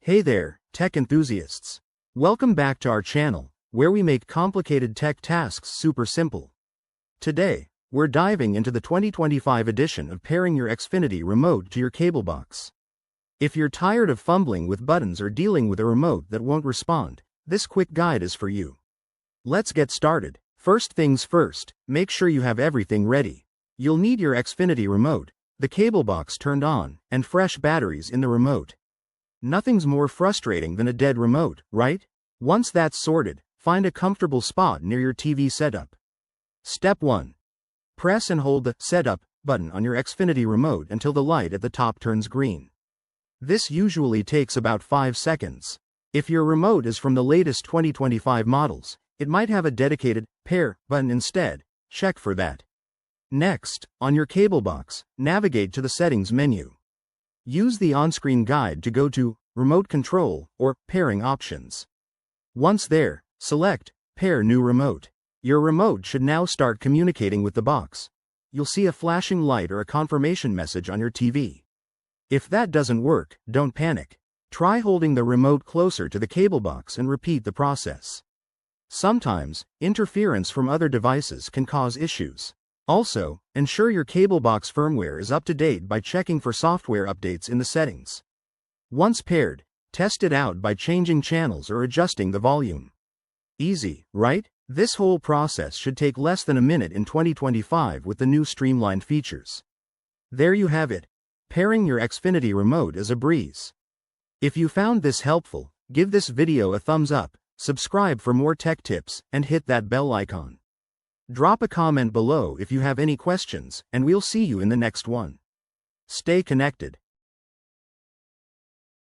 Hey there, tech enthusiasts. Welcome back to our channel, where we make complicated tech tasks super simple. Today, we're diving into the 2025 edition of pairing your Xfinity remote to your cable box. If you're tired of fumbling with buttons or dealing with a remote that won't respond, this quick guide is for you. Let's get started. First things first, make sure you have everything ready. You'll need your Xfinity remote, the cable box turned on, and fresh batteries in the remote. Nothing's more frustrating than a dead remote, right? Once that's sorted, find a comfortable spot near your TV setup. Step 1. Press and hold the Setup button on your Xfinity remote until the light at the top turns green. This usually takes about 5 seconds. If your remote is from the latest 2025 models, it might have a dedicated Pair button instead. Check for that. Next, on your cable box, navigate to the Settings menu. Use the on-screen guide to go to Remote Control or Pairing Options. Once there, select Pair New Remote. Your remote should now start communicating with the box. You'll see a flashing light or a confirmation message on your TV. If that doesn't work, don't panic. Try holding the remote closer to the cable box and repeat the process. Sometimes, interference from other devices can cause issues. Also, ensure your cable box firmware is up to date by checking for software updates in the settings. Once paired, test it out by changing channels or adjusting the volume. Easy, right? This whole process should take less than a minute in 2025 with the new streamlined features. There you have it. Pairing your Xfinity remote is a breeze. If you found this helpful, give this video a thumbs up, subscribe for more tech tips, and hit that bell icon. Drop a comment below if you have any questions, and we'll see you in the next one. Stay connected.